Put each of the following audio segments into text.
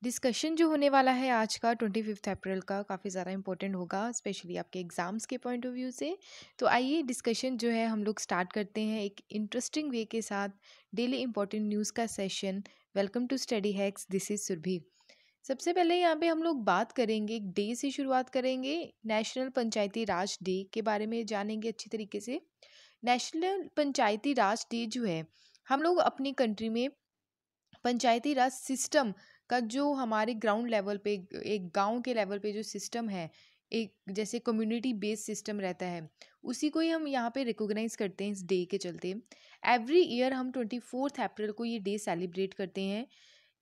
Discussion जो होने वाला है आज का 25 अप्रैल का काफ़ी ज़्यादा इम्पोर्टेंट होगा, स्पेशली आपके एग्ज़ाम्स के पॉइंट ऑफ व्यू से। तो आइए डिस्कशन जो है हम लोग स्टार्ट करते हैं एक इंटरेस्टिंग वे के साथ। डेली इम्पोर्टेंट न्यूज़ का session. Welcome to study hacks, this is Surabhi. सबसे पहले यहाँ पे हम लोग बात करेंगे, एक डे से शुरुआत करेंगे। नेशनल पंचायती राज डे के बारे में जानेंगे अच्छी तरीके से। नेशनल पंचायती राज डे जो है, हम लोग अपनी कंट्री में पंचायती राज सिस्टम का जो हमारे ग्राउंड लेवल पे एक गांव के लेवल पे जो सिस्टम है, एक जैसे कम्युनिटी बेस्ड सिस्टम रहता है, उसी को ही हम यहाँ पे रिकॉग्नाइज करते हैं इस डे के चलते। एवरी ईयर हम 24 अप्रैल को ये डे सेलिब्रेट करते हैं।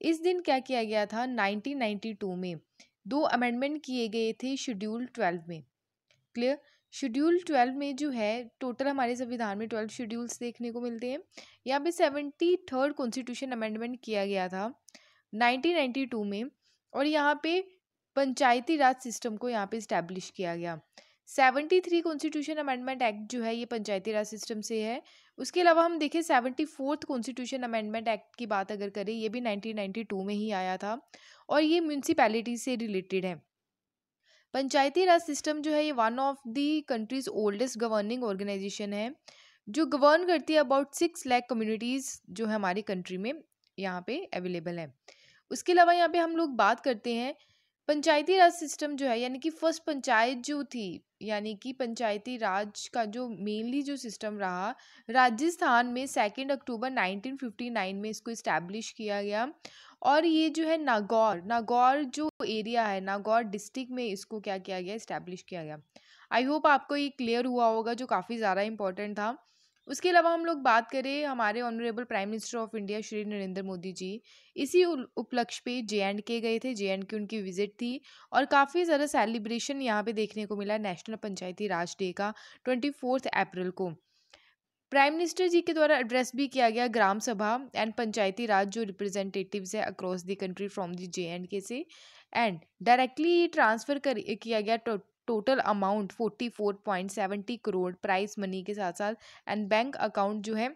इस दिन क्या किया गया था, 1992 में दो अमेंडमेंट किए गए थे शेड्यूल 12 में। क्लियर। शेड्यूल 12 में जो है, टोटल हमारे संविधान में 12 शेड्यूल्स देखने को मिलते हैं। यहाँ पे 73rd कॉन्स्टिट्यूशन अमेंडमेंट किया गया था 1992 में, और यहाँ पे पंचायती राज सिस्टम को यहाँ पे इस्टेब्लिश किया गया। 73 कॉन्स्टिट्यूशन अमेंडमेंट एक्ट जो है ये पंचायती राज सिस्टम से है। उसके अलावा हम देखें 74th कॉन्स्टिट्यूशन अमेंडमेंट एक्ट की बात अगर करें, ये भी 1992 में ही आया था, और ये म्यूनसिपैलिटी से रिलेटेड है। पंचायती राज सिस्टम जो है ये one of the countries oldest governing organisation है, जो गवर्न करती है अबाउट 6 लाख कम्युनिटीज़ जो है हमारी कंट्री में यहाँ पे अवेलेबल है। उसके अलावा यहाँ पे हम लोग बात करते हैं पंचायती राज सिस्टम जो है, यानी कि फर्स्ट पंचायत जो थी, यानी कि पंचायती राज का जो मेनली जो सिस्टम रहा, राजस्थान में 2 अक्टूबर 1959 में इसको इस्टेब्लिश किया गया। और ये जो है नागौर नागौर जो एरिया है, नागौर डिस्ट्रिक्ट में इसको क्या किया गया, इस्टेब्लिश किया गया। आई होप आपको ये क्लियर हुआ होगा, जो काफ़ी ज़्यादा इंपॉर्टेंट था। उसके अलावा हम लोग बात करें हमारे honourable prime minister of India Shri Narendra Modi ji, इसी उपलक्ष्य पे JNK गए थे। JNK उनकी विजिट थी, और काफ़ी ज़्यादा सेलिब्रेशन यहाँ पे देखने को मिला नेशनल पंचायती राज डे का 24 अप्रैल को। प्राइम मिनिस्टर जी के द्वारा एड्रेस भी किया गया ग्राम सभा एंड पंचायती राज जो रिप्रेजेंटेटिव्स है across the country from the JNK से, एंड डायरेक्टली ट्रांसफ़र कर किया गया total amount 44.70 crore prize money के साथ साथ, एंड बैंक अकाउंट जो है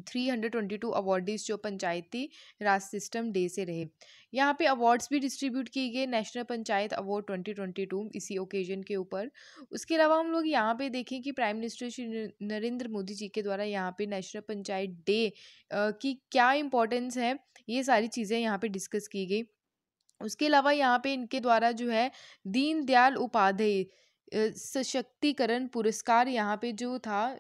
322 अवार्डीज जो पंचायती राज सिस्टम डे से रहे। यहाँ पे अवार्ड्स भी डिस्ट्रीब्यूट किए गए, नेशनल पंचायत अवार्ड 2022 इसी ओकेजन के ऊपर। उसके अलावा हम लोग यहाँ पे देखें कि प्राइम मिनिस्टर श्री नरेंद्र मोदी जी के द्वारा यहाँ पे नेशनल पंचायत डे की क्या इम्पोर्टेंस है, ये सारी चीज़ें यहाँ पे डिस्कस की गई। उसके अलावा यहाँ पे इनके द्वारा जो है दीनदयाल उपाध्याय सशक्तिकरण पुरस्कार यहाँ पे जो था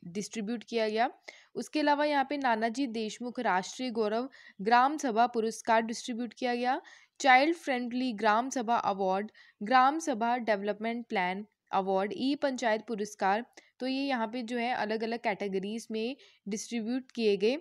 डिस्ट्रीब्यूट किया गया। उसके अलावा यहाँ पे नानाजी देशमुख राष्ट्रीय गौरव ग्राम सभा पुरस्कार डिस्ट्रीब्यूट किया गया। चाइल्ड फ्रेंडली ग्राम सभा अवार्ड, ग्राम सभा डेवलपमेंट प्लान अवार्ड, ई पंचायत पुरस्कार, तो ये यहाँ पे जो है अलग अलग कैटेगरीज में डिस्ट्रीब्यूट किए गए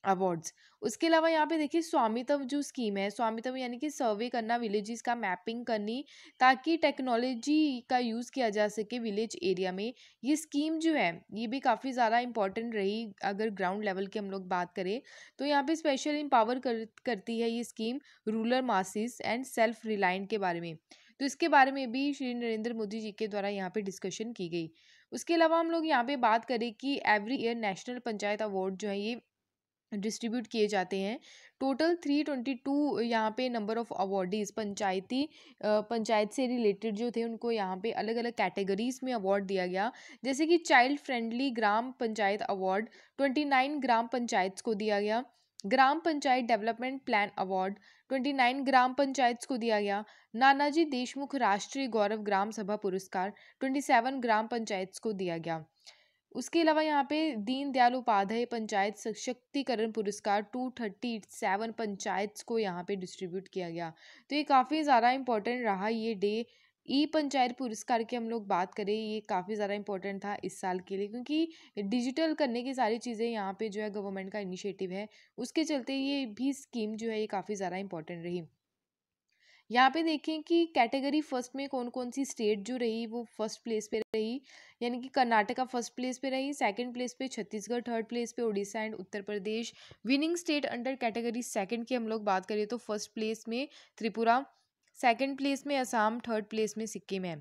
अवार्ड्स। उसके अलावा यहाँ पे देखिए स्वामित्व जो स्कीम है, स्वामित्व यानी कि सर्वे करना, विलेजेस का मैपिंग करनी, ताकि टेक्नोलॉजी का यूज़ किया जा सके विलेज एरिया में। ये स्कीम जो है ये भी काफ़ी ज़्यादा इंपॉर्टेंट रही। अगर ग्राउंड लेवल की हम लोग बात करें तो यहाँ पे स्पेशल एम्पावर करती है ये scheme rural masses and self reliant के बारे में। तो इसके बारे में भी श्री नरेंद्र मोदी जी के द्वारा यहाँ पे डिस्कशन की गई। उसके अलावा हम लोग यहाँ पे बात करें कि every year national panchayat award जो है ये डिस्ट्रीब्यूट किए जाते हैं। टोटल 322 यहाँ पे नंबर ऑफ अवार्डीज पंचायत से रिलेटेड जो थे उनको यहाँ पे अलग अलग कैटेगरीज में अवार्ड दिया गया। जैसे कि चाइल्ड फ्रेंडली ग्राम पंचायत अवार्ड 29 ग्राम पंचायत को दिया गया। ग्राम पंचायत डेवलपमेंट प्लान अवार्ड 29 ग्राम पंचायत को दिया गया। नानाजी देशमुख राष्ट्रीय गौरव ग्राम सभा पुरस्कार 27 ग्राम पंचायत को दिया गया। उसके अलावा यहाँ पे दीनदयाल उपाध्याय पंचायत सशक्तिकरण पुरस्कार 237 पंचायत को यहाँ पे डिस्ट्रीब्यूट किया गया। तो ये काफ़ी ज़्यादा इंपॉर्टेंट रहा ये डे। ई पंचायत पुरस्कार की हम लोग बात करें, ये काफ़ी ज़्यादा इंपॉर्टेंट था इस साल के लिए, क्योंकि डिजिटल करने की सारी चीज़ें यहाँ पे जो है गवर्नमेंट का इनिशिएटिव है, उसके चलते ये भी स्कीम जो है ये काफ़ी ज़्यादा इंपॉर्टेंट रही। यहाँ पे देखें कि कैटेगरी फर्स्ट में कौन कौन सी स्टेट जो रही वो फर्स्ट प्लेस पे रही, यानी कि कर्नाटका फर्स्ट प्लेस पे रही, सेकंड प्लेस पे छत्तीसगढ़, थर्ड प्लेस पे Orissa and Uttar Pradesh. Winning state under category second की हम लोग बात करें तो फर्स्ट प्लेस में त्रिपुरा, सेकंड प्लेस में असम, थर्ड प्लेस में सिक्किम है।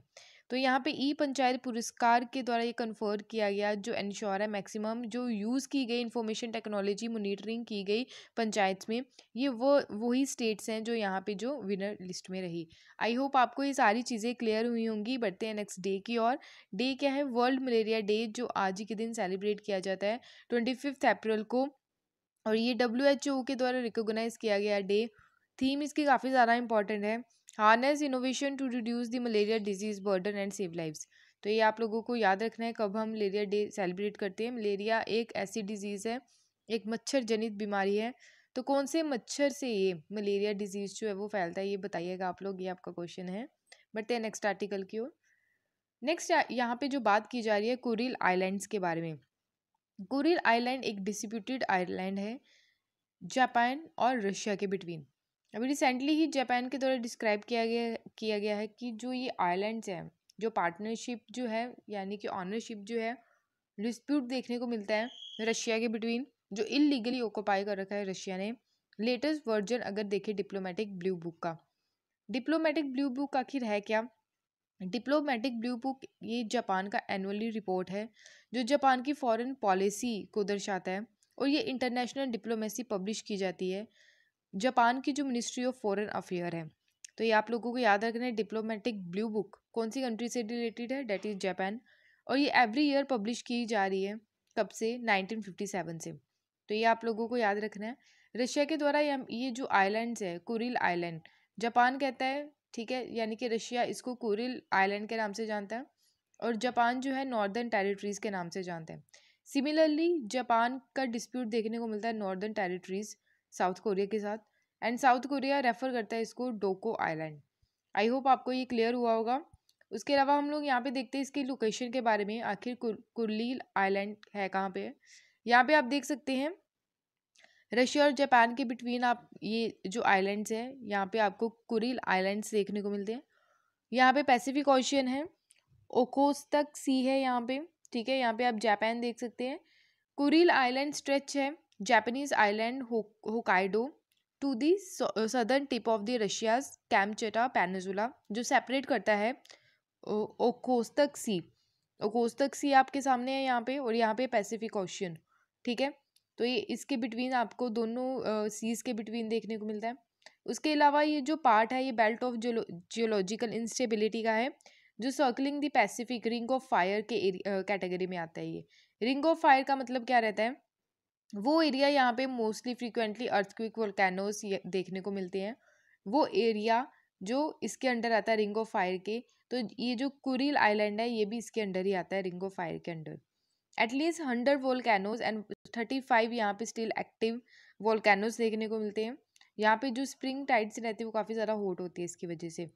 तो यहाँ पे ई पंचायत पुरस्कार के द्वारा ये कन्फर्ड किया गया, जो इंश्योर है मैक्सिमम जो यूज़ की गई इंफॉर्मेशन टेक्नोलॉजी मॉनिटरिंग की गई पंचायत में, ये वो वही स्टेट्स हैं जो यहाँ पे जो विनर लिस्ट में रही। आई होप आपको ये सारी चीज़ें क्लियर हुई होंगी। बढ़ते हैं नेक्स्ट डे की और। डे क्या है? वर्ल्ड मलेरिया डे, जो आज ही के दिन सेलिब्रेट किया जाता है 25 अप्रैल को, और ये WHO के द्वारा रिकॉग्नाइज किया गया डे। थीम इसकी काफ़ी ज़्यादा इंपॉर्टेंट है, harness innovation to reduce the malaria disease burden and save lives. तो ये आप लोगों को याद रखना है कब हम मलेरिया डे सेलिब्रेट करते हैं। मलेरिया एक ऐसी डिजीज़ है, एक मच्छर जनित बीमारी है। तो कौन से मच्छर से ये मलेरिया डिजीज़ जो है वो फैलता है, ये बताइएगा आप लोग, ये आपका क्वेश्चन है। बढ़ते हैं नेक्स्ट आर्टिकल की ओर। नेक्स्ट यहाँ पे जो बात की जा रही है कुरिल आइलैंड्स के बारे में। कुरिल आइलैंड एक डिस्प्यूटेड आइलैंड है जापान और रशिया के बिटवीन। अभी रिसेंटली ही जापान के द्वारा डिस्क्राइब किया गया है कि जो ये आइलैंड्स हैं, जो पार्टनरशिप जो है यानी कि ऑनरशिप जो है, डिस्प्यूट देखने को मिलता है रशिया के बिटवीन, जो इलीगली ऑक्यूपाई कर रखा है रशिया ने। लेटेस्ट वर्जन अगर देखें डिप्लोमेटिक ब्लू बुक का, डिप्लोमेटिक ब्लू बुक आखिर है क्या? डिप्लोमेटिक ब्लू बुक ये जापान का एनुअली रिपोर्ट है, जो जापान की फॉरेन पॉलिसी को दर्शाता है, और ये इंटरनेशनल डिप्लोमेसी पब्लिश की जाती है जापान की जो मिनिस्ट्री ऑफ फॉरेन अफेयर है। तो ये आप लोगों को याद रखना है। डिप्लोमेटिक ब्लू बुक कौन सी कंट्री से रिलेटेड है? That is Japan. और ये एवरी ईयर पब्लिश की जा रही है, कब से? 1957 से। तो ये आप लोगों को याद रखना है। रशिया के द्वारा ये जो आइलैंड्स है, कुरिल आइलैंड, जापान कहता है, ठीक है, यानी कि रशिया इसको कुरिल आइलैंड के नाम से जानता है, और जापान जो है नॉर्दर्न टेरिटरीज के नाम से जानता है। सिमिलरली जापान का डिस्प्यूट देखने को मिलता है नॉर्दर्न टेरिटरीज साउथ कोरिया के साथ, एंड साउथ कोरिया रेफर करता है इसको डोको आइलैंड। आई होप आपको ये क्लियर हुआ होगा। उसके अलावा हम लोग यहाँ पे देखते हैं इसकी लोकेशन के बारे में, आखिर कुरिल आइलैंड है कहाँ पे है। यहाँ पे आप देख सकते हैं रशिया और जापान के बिटवीन आप ये जो आइलैंड्स हैं, यहाँ पे आपको कुरिल आइलैंड्स देखने को मिलते हैं। यहाँ पे पैसिफिक ओशियन है, ओखोत्स्क सी है यहाँ पे, ठीक है। यहाँ पे आप जापान देख सकते हैं। कुरिल आइलैंड स्ट्रेच है Japanese island Hokkaido to the southern tip of the Russia's Kamchatka peninsula, जो सेपरेट करता है ओखोत्स्क सी। ओखोत्स्क सी आपके सामने है यहाँ पे, और यहाँ पे पैसिफिक ओशियन, ठीक है। तो ये इसके बिटवीन आपको दोनों सीज के बिटवीन देखने को मिलता है। उसके अलावा ये जो पार्ट है, ये बेल्ट ऑफ जियोलॉजिकल इंस्टेबिलिटी का है, जो circling the Pacific ring of fire के कैटेगरी में आता है। ये रिंग ऑफ फायर का मतलब क्या रहता है? वो एरिया यहाँ पे मोस्टली फ्रीक्वेंटली अर्थक्वेक वोल्केनोस देखने को मिलते हैं, वो एरिया जो इसके अंडर आता है रिंग ऑफ फायर के। तो ये जो कुरिल आइलैंड है, ये भी इसके अंडर ही आता है, रिंग ऑफ फायर के अंडर। एटलीस्ट 100 वोल्केनोस एंड 35 यहाँ पे स्टिल एक्टिव वोल्केनोस देखने को मिलते हैं। यहाँ पे जो स्प्रिंग टाइड्स रहती है वो काफ़ी ज़्यादा हॉट होती है इसकी वजह से।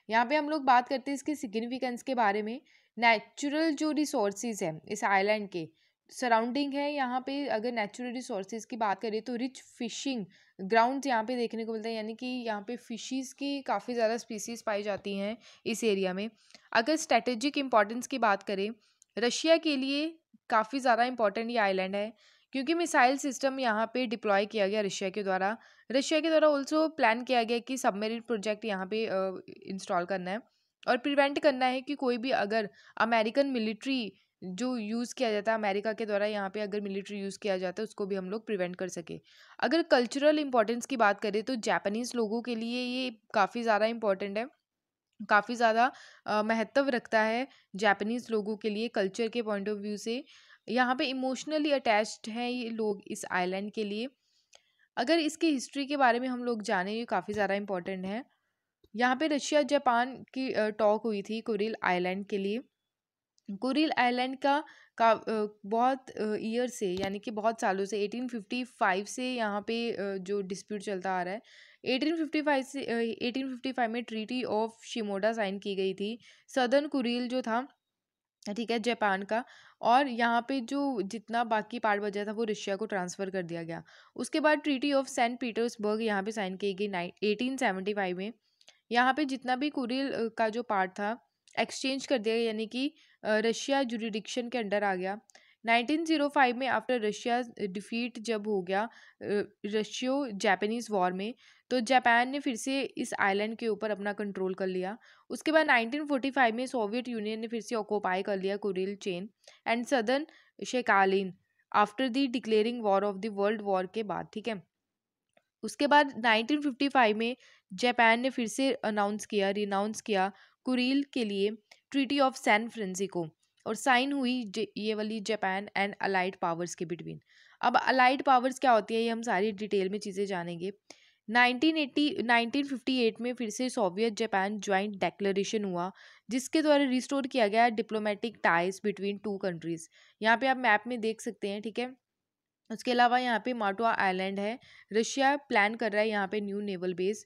यहाँ पे हम लोग बात करते हैं इसके सिग्निफिकेंस के बारे में। नेचुरल जो रिसोर्सेज है इस आइलैंड के सराउंडिंग है, यहाँ पे अगर नेचुरल रिसोर्सेज की बात करें तो रिच फिशिंग ग्राउंड्स यहाँ पे देखने को मिलता है, यानी कि यहाँ पे फिशेस की काफ़ी ज़्यादा स्पीसीज पाई जाती हैं इस एरिया में। अगर स्ट्रेटेजिक इंपॉर्टेंस की बात करें, रशिया के लिए काफ़ी ज़्यादा इंपॉर्टेंट ये आइलैंड है, क्योंकि मिसाइल सिस्टम यहाँ पे डिप्लॉय किया गया रशिया के द्वारा ऑल्सो प्लान किया गया कि सबमरीन प्रोजेक्ट यहाँ पे इंस्टॉल करना है, और प्रिवेंट करना है कि कोई भी अगर अमेरिकन मिलिट्री जो यूज़ किया जाता है अमेरिका के द्वारा, यहाँ पे अगर मिलिट्री यूज़ किया जाता है उसको भी हम लोग प्रिवेंट कर सके। अगर कल्चरल इंपॉर्टेंस की बात करें तो जापानीज़ लोगों के लिए ये काफ़ी ज़्यादा इंपॉर्टेंट है, काफ़ी ज़्यादा महत्व रखता है जापानीज़ लोगों के लिए कल्चर के पॉइंट ऑफ व्यू से। यहाँ पे इमोशनली अटैच्ड हैं ये लोग इस आइलैंड के लिए। अगर इसकी हिस्ट्री के बारे में हम लोग जाने, ये काफ़ी ज़्यादा इंपॉर्टेंट है। यहाँ पे रशिया जापान की टॉक हुई थी कुरिल आइलैंड के लिए। कुरिल आइलैंड बहुत ईयर से, यानी कि बहुत सालों से 1855 से यहाँ पे जो डिस्प्यूट चलता आ रहा है। 1855 में ट्रीटी ऑफ शिमोडा साइन की गई थी। सदर्न कुरिल जो था, ठीक है, जापान का, और यहाँ पे जो जितना बाकी पार्ट बचा था वो रशिया को ट्रांसफ़र कर दिया गया। उसके बाद ट्रीटी ऑफ सेंट पीटर्सबर्ग यहाँ पे साइन की गई 1875 में। यहाँ पे जितना भी कुरिल का जो पार्ट था एक्सचेंज कर दिया गया, यानी कि रशिया जुरिडिक्शन के अंडर आ गया। 1905 में आफ्टर रशिया डिफीट जब हो गया रशियो जापानीज वॉर में, तो जापान ने फिर से इस आइलैंड के ऊपर अपना कंट्रोल कर लिया। उसके बाद 1945 में सोवियत यूनियन ने फिर से ऑक्यूपाई कर लिया Kuril chain and southern Sakhalin after the declaring war of the world war के बाद, ठीक है। उसके बाद 1955 में जापान ने फिर से रिनाउंस किया कुरील के लिए ट्रीटी ऑफ सैन फ्रांसिस्को, और साइन हुई ये वाली जापान एंड अलाइड पावर्स के बिटवीन। अब अलाइड पावर्स क्या होती है, ये हम सारी डिटेल में चीज़ें जानेंगे। 1958 में फिर से सोवियत जापान ज्वाइंट डेक्लेरेशन हुआ, जिसके द्वारा रिस्टोर किया गया diplomatic ties between two countries. यहाँ पे आप मैप में देख सकते हैं, ठीक है। उसके अलावा यहाँ पे माटुआ आइलैंड है, रशिया प्लान कर रहा है यहाँ पे new naval base.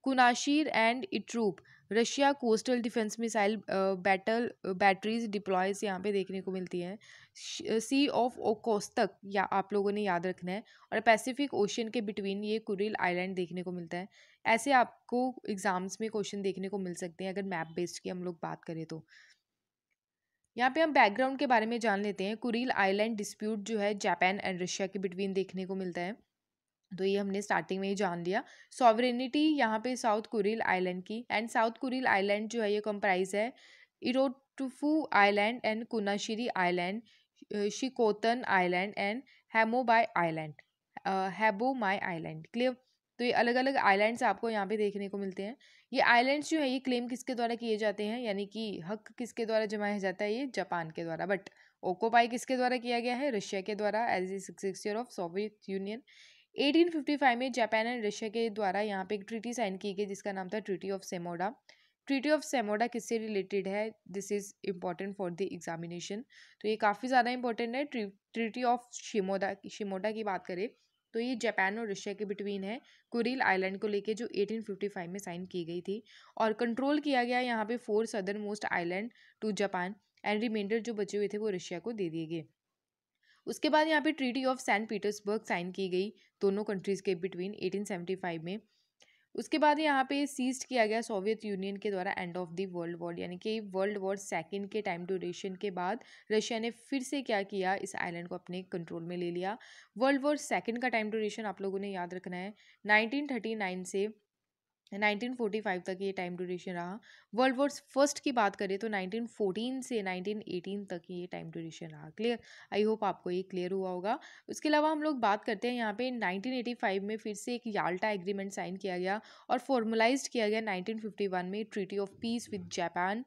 Kunashir and Iturup, Russia coastal defence missile batteries deploys यहाँ पे देखने को मिलती हैं। सी ऑफ ओकोस्तक या आप लोगों ने याद रखना है, और पैसिफिक ओशियन के बिटवीन ये कुरिल आइलैंड देखने को मिलता है। ऐसे आपको एग्जाम्स में क्वेश्चन देखने को मिल सकते हैं अगर मैप बेस्ड की हम लोग बात करें तो। यहाँ पे हम बैकग्राउंड के बारे में जान लेते हैं। कुरिल आइलैंड डिस्प्यूट जो है जापान एंड रशिया के बिटवीन देखने को मिलता है, तो ये हमने स्टार्टिंग में ही जान लिया। सॉवरेनिटी यहाँ पे साउथ कुरिल आइलैंड की, एंड साउथ कुरिल आइलैंड जो है ये कंप्राइज है इरोटुफू island and Kunashiri island, Shikotan island and हैमोबाई आइलैंड, हैबोमाई आइलैंड, क्लियर। तो ये अलग अलग आइलैंड्स आपको यहाँ पे देखने को मिलते हैं। ये आइलैंड्स जो है ये क्लेम किसके द्वारा किए जाते हैं, यानी कि हक किसके द्वारा जमाया जाता है, ये जापान के द्वारा, बट ओकोपाई किसके द्वारा किया गया है, रशिया के द्वारा as a successor of Soviet Union. 1855 में जापान एंड रशिया के द्वारा यहाँ पे एक ट्रीटी साइन की गई जिसका नाम था ट्रीटी ऑफ सेमोडा। ट्रीटी ऑफ सेमोडा किससे रिलेटेड है, this is important for the examination, तो ये काफ़ी ज़्यादा इंपॉर्टेंट है। ट्रीटी ऑफ शिमोडा की बात करें तो ये जापान और रशिया के बिटवीन है, कुरिल आइलैंड को लेके, जो 1855 में साइन की गई थी, और कंट्रोल किया गया यहाँ पे 4 southern most island to Japan, and reminder जो बचे हुए थे वो रशिया को दे दिए गए। उसके बाद यहाँ पे treaty of Saint Petersburg sign की गई दोनों कंट्रीज़ के बिटवीन 1875 में। उसके बाद यहाँ पे सीज्ड किया गया सोवियत यूनियन के द्वारा end of the world war, यानी कि वर्ल्ड वॉर सेकेंड के टाइम ड्यूरेशन के बाद रशिया ने फिर से क्या किया, इस आइलैंड को अपने कंट्रोल में ले लिया। वर्ल्ड वॉर सेकेंड का टाइम ड्यूरेशन आप लोगों ने याद रखना है, 1939 से 1945 तक ये टाइम ड्यूरेशन रहा। वर्ल्ड वॉर फर्स्ट की बात करें तो 1914 से 1918 तक ये टाइम ड्यूरेशन रहा, क्लियर। आई होप आपको ये क्लियर हुआ होगा। उसके अलावा हम लोग बात करते हैं यहाँ पे 1985 में फिर से एक याल्टा एग्रीमेंट साइन किया गया और फॉर्मलाइज्ड किया गया 1951 में treaty of peace with Japan.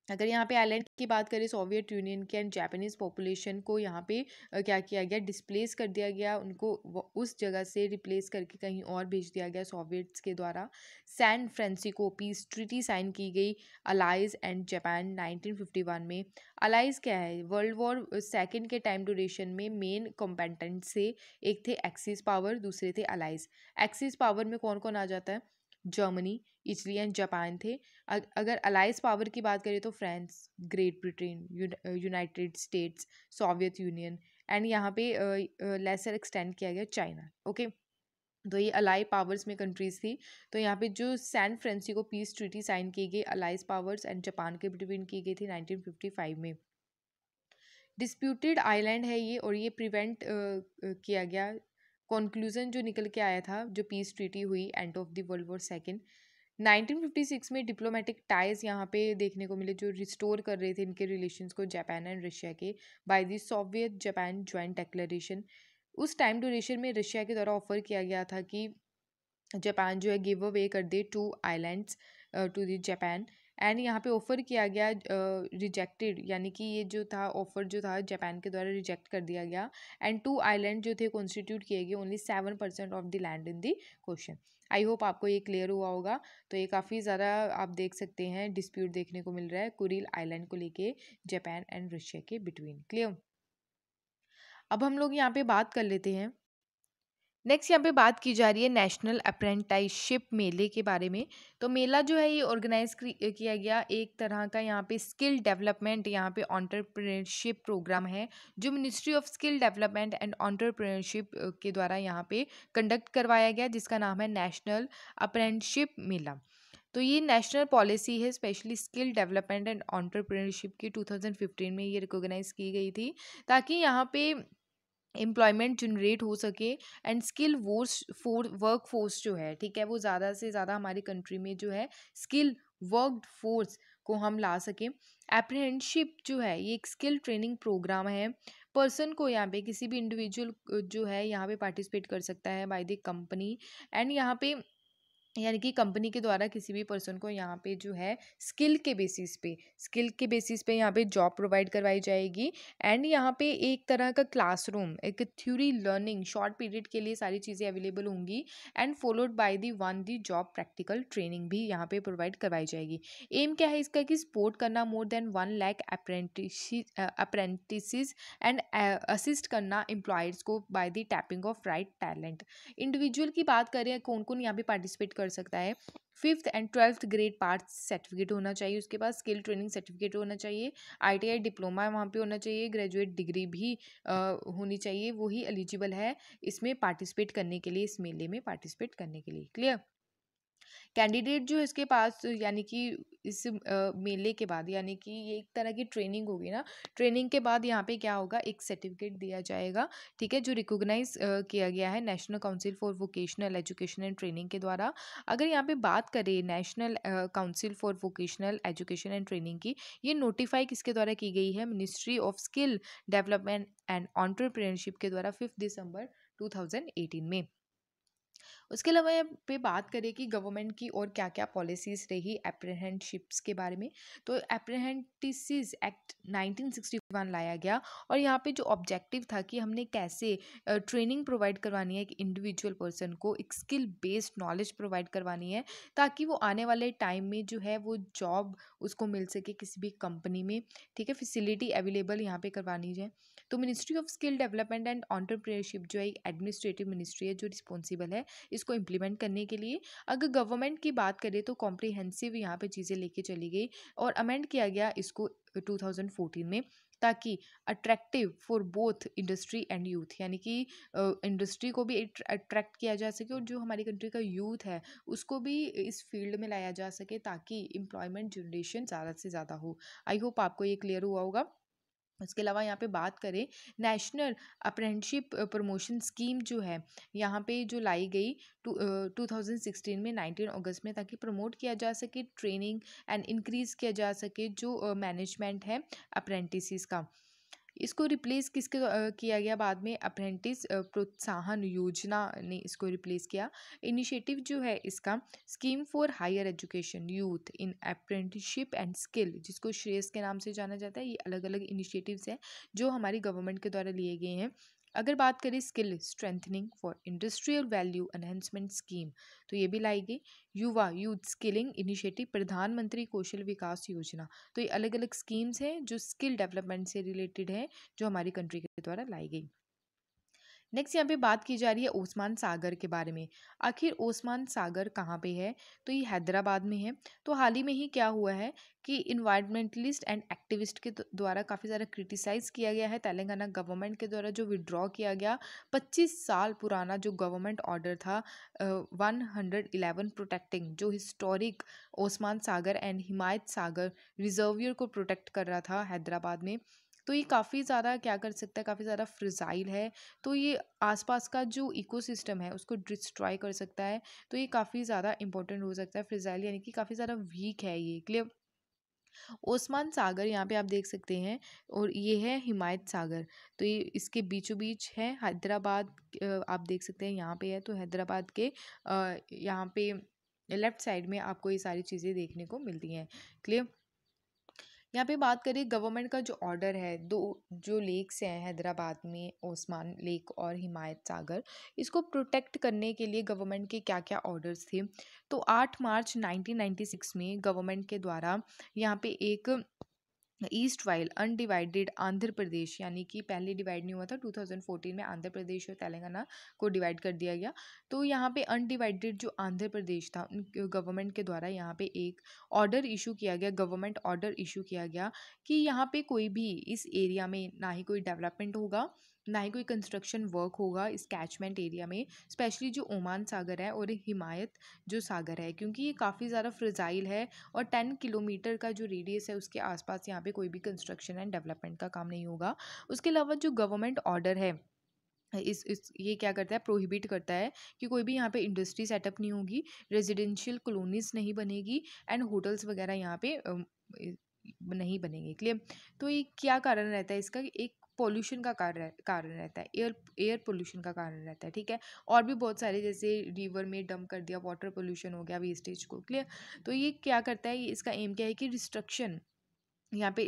अगर यहाँ पे आइलैंड की बात करें, सोवियत यूनियन के एंड जापानीज पॉपुलेशन को यहाँ पे क्या किया गया, डिस्प्लेस कर दिया गया, उनको उस जगह से रिप्लेस करके कहीं और भेज दिया गया सोवियट्स के द्वारा। San Francisco peace treaty sign की गई अलाइज एंड जापान 1951 में। अलाइज क्या है, वर्ल्ड वॉर सेकेंड के टाइम ड्यूरेशन में मेन कॉम्पेटेंट से एक थे एक्सिस पावर, दूसरे थे अलाइज। एक्सिस पावर में कौन कौन आ जाता है, जर्मनी, इटली एंड जापान थे। अगर अलाइज पावर की बात करें तो France, great Britain, United states, Soviet union, and यहाँ पे लेसर एक्सटेंड किया गया चाइना, ओके। तो ये अलाई पावर्स में कंट्रीज थी। तो यहाँ पे जो San Francisco peace treaty sign की गई अलाइज पावर्स एंड जापान के बिटवीन की गई थी 1955 में। डिस्प्यूटेड आइलैंड है ये, और ये प्रिवेंट किया गया, कंक्लूजन जो निकल के आया था जो पीस ट्रीटी हुई end of the world war second. 1956 में डिप्लोमेटिक टाइज यहाँ पे देखने को मिले जो रिस्टोर कर रहे थे इनके रिलेशंस को जापान एंड रशिया के, by the Soviet Japan joint declaration. उस टाइम ड्यूरेशन में रशिया के द्वारा ऑफर किया गया था कि जापान जो है गिव अवे कर दे 2 islands to the Japan, and यहाँ पे ऑफर किया गया रिजेक्टेड, यानी कि ये जो था ऑफर जो था जापान के द्वारा रिजेक्ट कर दिया गया, एंड 2 आइलैंड जो थे कॉन्स्टिट्यूट किए गए only 7% of the land in the question. I hope आपको ये क्लियर हुआ होगा। तो ये काफ़ी ज़्यादा आप देख सकते हैं डिस्प्यूट देखने को मिल रहा है कुरिल आइलैंड को लेके जापान एंड रशिया के बिटवीन, क्लियर। अब हम लोग यहाँ पे बात कर लेते हैं, नेक्स्ट यहाँ पे बात की जा रही है नेशनल अप्रेंटिसशिप मेले के बारे में। तो मेला जो है ये ऑर्गेनाइज किया गया एक तरह का यहाँ पे स्किल डेवलपमेंट, यहाँ पे एंटरप्रेन्योरशिप प्रोग्राम है जो ministry of skill development and entrepreneurship के द्वारा यहाँ पे कंडक्ट करवाया गया, जिसका नाम है नेशनल अप्रेंटिसशिप मेला। तो ये नेशनल पॉलिसी है specially skill development and entrepreneurship की 2015 में ये रिकॉग्नाइज की गई थी, ताकि यहाँ पे एम्प्लॉयमेंट जनरेट हो सके एंड स्किल वर्क फोर्स जो है, ठीक है, वो ज़्यादा से ज़्यादा हमारी कंट्री में जो है स्किल वर्क फोर्स को हम ला सकें। अप्रेंटिसशिप जो है ये एक स्किल ट्रेनिंग प्रोग्राम है। पर्सन को यहाँ पे किसी भी इंडिविजुअल जो है यहाँ पे पार्टिसिपेट कर सकता है बाय द कंपनी, एंड यहाँ पे यानी कि कंपनी के द्वारा किसी भी पर्सन को यहाँ पे जो है स्किल के बेसिस पे यहाँ पे जॉब प्रोवाइड करवाई जाएगी। एंड यहाँ पे एक तरह का क्लासरूम, एक थ्योरी लर्निंग शॉर्ट पीरियड के लिए सारी चीज़ें अवेलेबल होंगी, and followed by the job practical training भी यहाँ पे प्रोवाइड करवाई जाएगी। एम क्या है इसका कि सपोर्ट करना more than 1 lakh apprentice and assist करना एम्प्लॉयज़ को by the tapping of right talent. Individual की बात करें कौन कौन यहाँ पे पार्टिसिपेट कर सकता है, 5th and 12th grade pass certificate होना चाहिए, उसके बाद स्किल ट्रेनिंग सर्टिफिकेट होना चाहिए, आईटीआई डिप्लोमा वहाँ पे होना चाहिए, ग्रेजुएट डिग्री भी होनी चाहिए, वही एलिजिबल है इसमें पार्टिसिपेट करने के लिए, इस मेले में पार्टिसिपेट करने के लिए। क्लियर? कैंडिडेट जो है इसके पास यानी कि इस मेले के बाद, यानी कि ये एक तरह की ट्रेनिंग होगी ना, ट्रेनिंग के बाद यहाँ पे क्या होगा, एक सर्टिफिकेट दिया जाएगा, ठीक है, जो रिकॉग्नाइज किया गया है national council for vocational education and training के द्वारा। अगर यहाँ पे बात करें national council for vocational education and training की, ये नोटिफाई किसके द्वारा की गई है, ministry of skill development and entrepreneurship के द्वारा 5 दिसंबर 2018 में। उसके अलावा यहाँ पे बात करें कि गवर्नमेंट की और क्या क्या पॉलिसीज़ रही अप्रेंटिसशिप्स के बारे में, तो अप्रेंटिसेस एक्ट 1961 लाया गया, और यहाँ पे जो ऑब्जेक्टिव था कि हमने कैसे ट्रेनिंग प्रोवाइड करवानी है एक इंडिविजुअल पर्सन को, एक स्किल बेस्ड नॉलेज प्रोवाइड करवानी है, ताकि वो आने वाले टाइम में जो है वो जॉब उसको मिल सके किसी भी कंपनी में, ठीक है, फैसिलिटी अवेलेबल यहाँ पे करवानी है। तो ministry of skill development and entrepreneurship जो है एक एडमिनिस्ट्रेटिव मिनिस्ट्री है जो रिस्पॉन्सिबल है इसको इम्प्लीमेंट करने के लिए। अगर गवर्नमेंट की बात करें तो कॉम्प्रिहेंसिव यहाँ पे चीज़ें लेके चली गई और अमेंड किया गया इसको 2014 में, ताकि attractive for both industry and youth, यानी कि इंडस्ट्री को भी अट्रैक्ट किया जा सके और जो हमारी कंट्री का यूथ है उसको भी इस फील्ड में लाया जा सके, ताकि एम्प्लॉयमेंट जनरेशन ज़्यादा से ज़्यादा हो। आई होप आपको ये क्लियर हुआ होगा। उसके अलावा यहाँ पे बात करें नेशनल अप्रेंटिसशिप प्रमोशन स्कीम जो है यहाँ पे जो लाई गई 2016 में 19 अगस्त में, ताकि प्रमोट किया जा सके ट्रेनिंग एंड इंक्रीज किया जा सके जो मैनेजमेंट है अप्रेंटिसेस का। इसको रिप्लेस किया गया बाद में, अप्रेंटिस प्रोत्साहन योजना ने इसको रिप्लेस किया। इनिशिएटिव जो है इसका scheme for higher education youth in apprenticeship and skill, जिसको श्रेयस के नाम से जाना जाता है। ये अलग अलग इनिशिएटिव्स हैं जो हमारी गवर्नमेंट के द्वारा लिए गए हैं। अगर बात करें skill strengthening for industrial value enhancement scheme, तो ये भी लाई गई। युवा यूथ स्किलिंग इनिशिएटिव प्रधानमंत्री कौशल विकास योजना, तो ये अलग अलग स्कीम्स हैं जो स्किल डेवलपमेंट से रिलेटेड है जो हमारी कंट्री के द्वारा लाई गई। नेक्स्ट यहाँ पे बात की जा रही है ओस्मान सागर के बारे में। आखिर ओस्मान सागर कहाँ पे है, तो ये हैदराबाद में है। तो हाल ही में ही क्या हुआ है कि इन्वायरमेंटलिस्ट एंड एक्टिविस्ट के द्वारा काफ़ी ज़्यादा क्रिटिसाइज किया गया है तेलंगाना गवर्नमेंट के द्वारा, जो विड्रॉ किया गया 25 साल पुराना जो गवर्नमेंट ऑर्डर था 111 प्रोटेक्टिंग, जो historic Osman Sagar and Himayat Sagar reservoir को प्रोटेक्ट कर रहा था हैदराबाद में। तो ये काफ़ी ज़्यादा क्या कर सकता है, काफ़ी ज़्यादा फ्रिजाइल है, तो ये आसपास का जो इकोसिस्टम है उसको डिस्ट्रॉय कर सकता है। तो ये काफ़ी ज़्यादा इंपॉर्टेंट हो सकता है, फ्रिजाइल यानी कि काफ़ी ज़्यादा वीक है ये। क्लियर? ओस्मान सागर यहाँ पे आप देख सकते हैं, और ये है हिमायत सागर, तो ये इसके बीचों बीच है हैदराबाद। आप देख सकते हैं यहाँ पे है, तो हैदराबाद के यहाँ पे लेफ्ट साइड में आपको ये सारी चीज़ें देखने को मिलती हैं। क्लियर? यहाँ पे बात करें गवर्नमेंट का जो ऑर्डर है, दो जो लेक्स हैं हैदराबाद में, ओस्मान लेक और हिमायत सागर, इसको प्रोटेक्ट करने के लिए गवर्नमेंट के क्या क्या ऑर्डर्स थे। तो 8 मार्च 1996 में गवर्नमेंट के द्वारा यहाँ पे एक east while undivided Andhra Pradesh, यानी कि पहले डिवाइड नहीं हुआ था, 2014 में आंध्र प्रदेश और तेलंगाना को डिवाइड कर दिया गया। तो यहाँ पे अनडिवाइडेड जो आंध्र प्रदेश था उन गवर्नमेंट के द्वारा यहाँ पे एक ऑर्डर इशू किया गया, गवर्नमेंट ऑर्डर इशू किया गया कि यहाँ पे कोई भी इस एरिया में ना ही कोई डेवलपमेंट होगा, ना ही कोई कंस्ट्रक्शन वर्क होगा इस कैचमेंट एरिया में, स्पेशली जो ओमान सागर है और हिमायत जो सागर है, क्योंकि ये काफ़ी ज़्यादा फ्रजाइल है और 10 किलोमीटर का जो रेडियस है उसके आसपास यहाँ पे कोई भी कंस्ट्रक्शन एंड डेवलपमेंट का काम नहीं होगा। उसके अलावा जो गवर्नमेंट ऑर्डर है इस ये क्या करता है, प्रोहिबिट करता है कि कोई भी यहाँ पे इंडस्ट्री सेटअप नहीं होगी, रेजिडेंशियल कॉलोनीज नहीं बनेगी एंड होटल्स वगैरह यहाँ पे नहीं बनेंगे। क्लियर। तो ये क्या कारण रहता है इसका, एक पॉल्यूशन का कारण रहता है, एयर पोल्यूशन का कारण रहता है। ठीक है। और भी बहुत सारे, जैसे रिवर में डंप कर दिया, वाटर पोल्यूशन हो गया वेस्टेज को। क्लियर। तो ये क्या करता है, इसका एम क्या है कि रिस्ट्रक्शन, यहाँ पे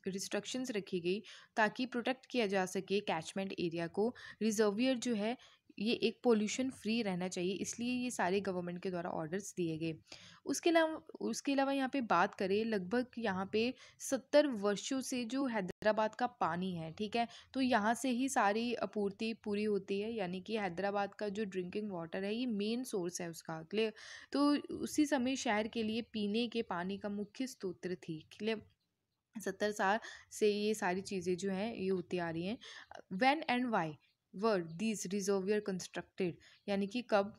रिस्ट्रिक्शंस रखी गई ताकि प्रोटेक्ट किया जा सके कैचमेंट एरिया को। रिजर्वियर जो है ये एक पोल्यूशन फ्री रहना चाहिए, इसलिए ये सारे गवर्नमेंट के द्वारा ऑर्डर्स दिए गए। उसके अलावा यहाँ पे बात करें, लगभग यहाँ पे 70 वर्षों से जो हैदराबाद का पानी है, ठीक है, तो यहाँ से ही सारी आपूर्ति पूरी होती है, यानी कि हैदराबाद का जो ड्रिंकिंग वाटर है ये मेन सोर्स है उसका। क्लियर। तो उसी समय शहर के लिए पीने के पानी का मुख्य स्रोत थी। क्लियर। 70 साल से ये सारी चीज़ें जो हैं ये होती आ रही हैं। When and why were these reservoir constructed, यानी कि कब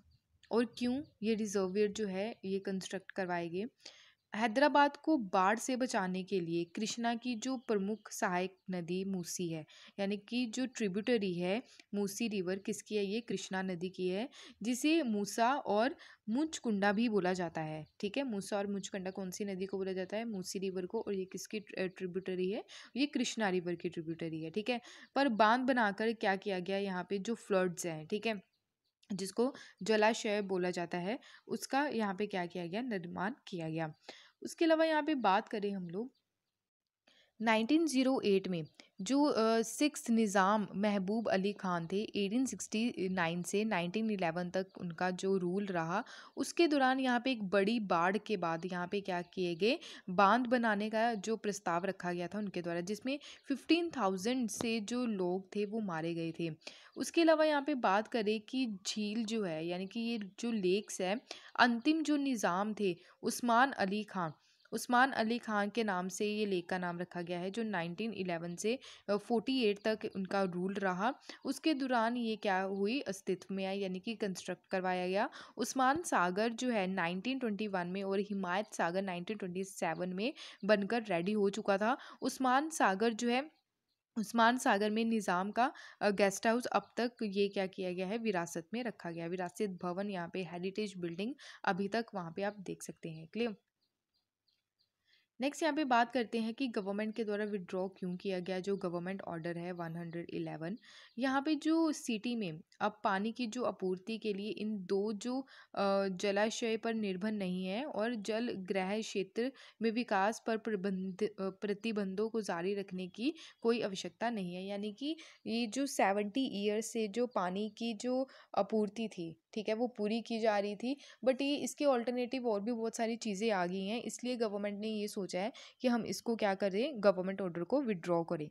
और क्यों ये रिजर्वियर जो है ये कंस्ट्रक्ट करवाए गए। हैदराबाद को बाढ़ से बचाने के लिए कृष्णा की जो प्रमुख सहायक नदी मूसी है, यानी कि जो ट्रिब्यूटरी है मूसी रिवर किसकी है, ये कृष्णा नदी की है, जिसे मूसा और मुचकुंडा भी बोला जाता है। ठीक है। मूसा और मुचकुंडा कौन सी नदी को बोला जाता है, मूसी रिवर को, और ये किसकी ट्रिब्यूटरी है, ये कृष्णा रिवर की ट्रिब्यूटरी है। ठीक है। पर बांध बनाकर क्या किया गया, यहाँ पे जो फ्लड्स हैं, ठीक है, जिसको जलाशय बोला जाता है, उसका यहाँ पे क्या किया गया, निर्माण किया गया। उसके अलावा यहाँ पे बात करें हम लोग 1908 में जो सिक्स निज़ाम महबूब अली खान थे, 1869 से 1911 तक उनका जो रूल रहा, उसके दौरान यहाँ पे एक बड़ी बाढ़ के बाद यहाँ पे क्या किए गए, बांध बनाने का जो प्रस्ताव रखा गया था उनके द्वारा, जिसमें 15,000 से जो लोग थे वो मारे गए थे। उसके अलावा यहाँ पे बात करें कि झील जो है, यानी कि ये जो लेक्स है, अंतिम जो निज़ाम थे उस्मान अली खान के नाम से ये लेक का नाम रखा गया है, जो 1911 से 48 तक उनका रूल रहा। उसके दौरान ये क्या हुई, अस्तित्व में आई, यानी कि कंस्ट्रक्ट करवाया गया। उस्मान सागर जो है 1921 में और हिमायत सागर 1927 में बनकर रेडी हो चुका था। उस्मान सागर में निज़ाम का गेस्ट हाउस अब तक ये क्या किया गया है, विरासत में रखा गया है। विरासत भवन, यहाँ पे हेरिटेज बिल्डिंग अभी तक वहाँ पे आप देख सकते हैं। क्लियर। नेक्स्ट यहाँ पे बात करते हैं कि गवर्नमेंट के द्वारा विड्रॉ क्यों किया गया, जो गवर्नमेंट ऑर्डर है 111। यहाँ पे जो सिटी में अब पानी की जो आपूर्ति के लिए इन दो जो जलाशय पर निर्भर नहीं है और जल ग्रह क्षेत्र में विकास पर प्रतिबंधों को जारी रखने की कोई आवश्यकता नहीं है, यानी कि ये जो 70 ईयर्स से जो पानी की जो आपूर्ति थी, ठीक है, वो पूरी की जा रही थी, बट ये इसके ऑल्टरनेटिव और भी बहुत सारी चीज़ें आ गई हैं, इसलिए गवर्नमेंट ने ये सोचा है कि हम इसको क्या करें, गवर्नमेंट ऑर्डर को विड्रॉ करें।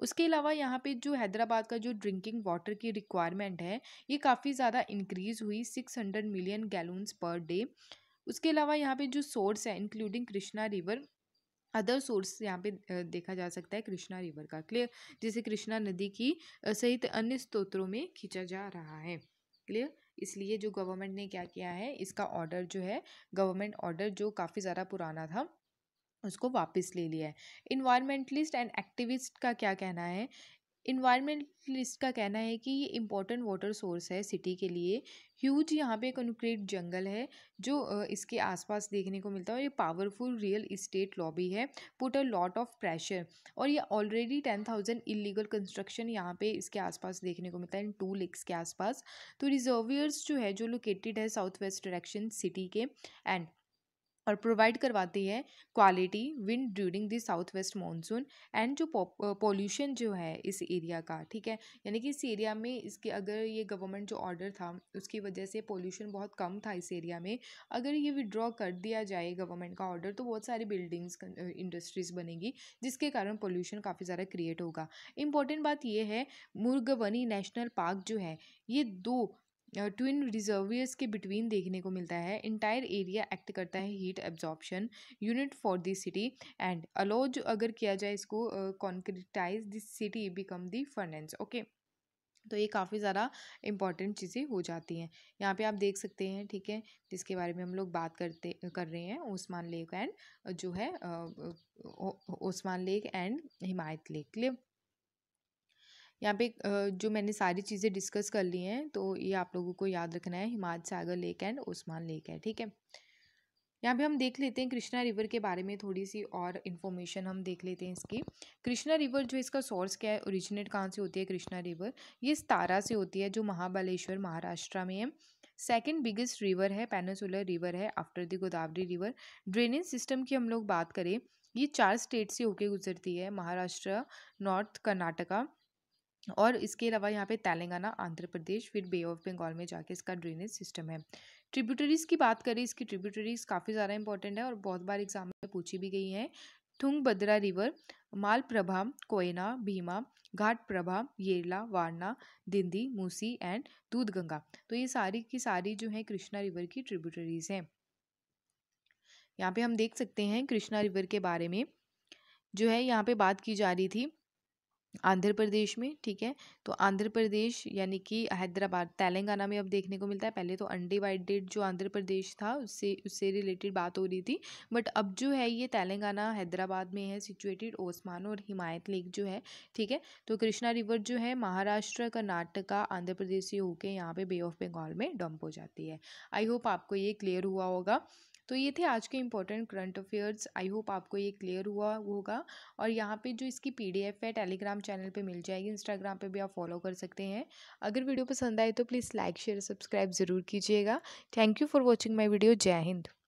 उसके अलावा यहाँ पे जो हैदराबाद का जो ड्रिंकिंग वाटर की रिक्वायरमेंट है ये काफ़ी ज़्यादा इंक्रीज हुई, 600 मिलियन गैलन्स पर डे। उसके अलावा यहाँ पे जो सोर्स है including Krishna river, other source यहाँ पे देखा जा सकता है कृष्णा रिवर का। क्लियर। जैसे कृष्णा नदी की सहित अन्य स्रोतों में खींचा जा रहा है। क्लियर। इसलिए जो गवर्नमेंट ने क्या किया है, इसका ऑर्डर जो है, गवर्नमेंट ऑर्डर जो काफ़ी ज़्यादा पुराना था उसको वापस ले लिया है। इन्वायरमेंटलिस्ट एंड एक्टिविस्ट का क्या कहना है, इन्वायरमेंटलिस्ट का कहना है कि ये इम्पोर्टेंट वाटर सोर्स है सिटी के लिए। ह्यूज यहाँ पे कंक्रीट जंगल है जो इसके आसपास देखने को मिलता है, और ये पावरफुल रियल इस्टेट लॉबी है, put a lot of pressure, और ये ऑलरेडी 10,000 इलीगल कंस्ट्रक्शन यहाँ पे इसके आसपास देखने को मिलता है इन 2 लेक्स के आसपास। तो रिजर्वियर्स जो है जो लोकेटेड है साउथ वेस्ट डायरेक्शन सिटी के एंड और प्रोवाइड करवाती है quality wind during the south west monsoon and जो पोल्यूशन जो है इस एरिया का, ठीक है, यानी कि इस एरिया में इसके अगर ये गवर्नमेंट जो ऑर्डर था उसकी वजह से पोल्यूशन बहुत कम था इस एरिया में, अगर ये विड्रॉ कर दिया जाए गवर्नमेंट का ऑर्डर तो बहुत सारी बिल्डिंग्स इंडस्ट्रीज बनेगी, जिसके कारण पोल्यूशन काफ़ी ज़्यादा क्रिएट होगा। इंपॉर्टेंट बात ये है, मुर्गवनी नेशनल पार्क जो है ये दो ट्विन रिजर्वियर्स के बिटवीन देखने को मिलता है। इंटायर एरिया एक्ट करता है heat absorption unit for the city and allow जो अगर किया जाए इसको concretise the city become the furnace. Okay. तो ये काफ़ी ज़्यादा इम्पॉर्टेंट चीज़ें हो जाती हैं। यहाँ पे आप देख सकते हैं, ठीक है, जिसके बारे में हम लोग बात कर रहे हैं, ओस्मान लेक एंड जो है Osman lake and Himayat lake. Clear? यहाँ पे जो मैंने सारी चीज़ें डिस्कस कर ली हैं, तो ये आप लोगों को याद रखना है, Himayat Sagar lake and Osman lake है, ठीक है। यहाँ पे हम देख लेते हैं कृष्णा रिवर के बारे में, थोड़ी सी और इन्फॉर्मेशन हम देख लेते हैं इसकी। कृष्णा रिवर जो इसका सोर्स क्या है, ओरिजिनेट कहाँ से होती है कृष्णा रिवर, ये सतारा से होती है, जो महाबलेश्वर महाराष्ट्र में है। सेकंड बिगेस्ट रिवर है, पेनिनसुलर रिवर है after the Godavari river. Drainage system की हम लोग बात करें, ये 4 स्टेट से होके गुजरती है, महाराष्ट्र, नॉर्थ कर्नाटका और इसके अलावा यहाँ पे तेलंगाना, आंध्र प्रदेश, फिर बे ऑफ बंगाल में जाके इसका ड्रेनेज सिस्टम है। ट्रिब्यूटरीज की बात करें, इसकी ट्रिब्यूटरीज काफ़ी ज़्यादा इंपॉर्टेंट है और बहुत बार एग्जाम में पूछी भी गई हैं। तुंगभद्रा रिवर, मालप्रभा, कोयना, भीमा, घाटप्रभा, येरला, वारना, दिंदी, मूसी एंड दूधगंगा। तो ये सारी की सारी जो है कृष्णा रिवर की ट्रिब्यूटरीज हैं। यहाँ पे हम देख सकते हैं कृष्णा रिवर के बारे में, जो है यहाँ पे बात की जा रही थी आंध्र प्रदेश में, ठीक है। तो आंध्र प्रदेश यानी कि हैदराबाद, तेलंगाना में अब देखने को मिलता है। पहले तो अनडिवाइडेड जो आंध्र प्रदेश था उससे रिलेटेड बात हो रही थी, बट अब जो है ये तेलंगाना हैदराबाद में है सिचुएटेड, ओस्मान और हिमायत लेक जो है, ठीक है। तो कृष्णा रिवर जो है महाराष्ट्र, कर्नाटका, आंध्र प्रदेश से होके यहाँ पे बे ऑफ बंगाल में डंप हो जाती है। आई होप आपको ये क्लियर हुआ होगा। तो ये थे आज के important current affairs. I hope आपको ये क्लियर हुआ होगा। और यहाँ पे जो इसकी पीडीएफ है टेलीग्राम चैनल पे मिल जाएगी, इंस्टाग्राम पे भी आप फॉलो कर सकते हैं। अगर वीडियो पसंद आए तो प्लीज़ लाइक शेयर सब्सक्राइब ज़रूर कीजिएगा। Thank you for watching my video. जय हिंद।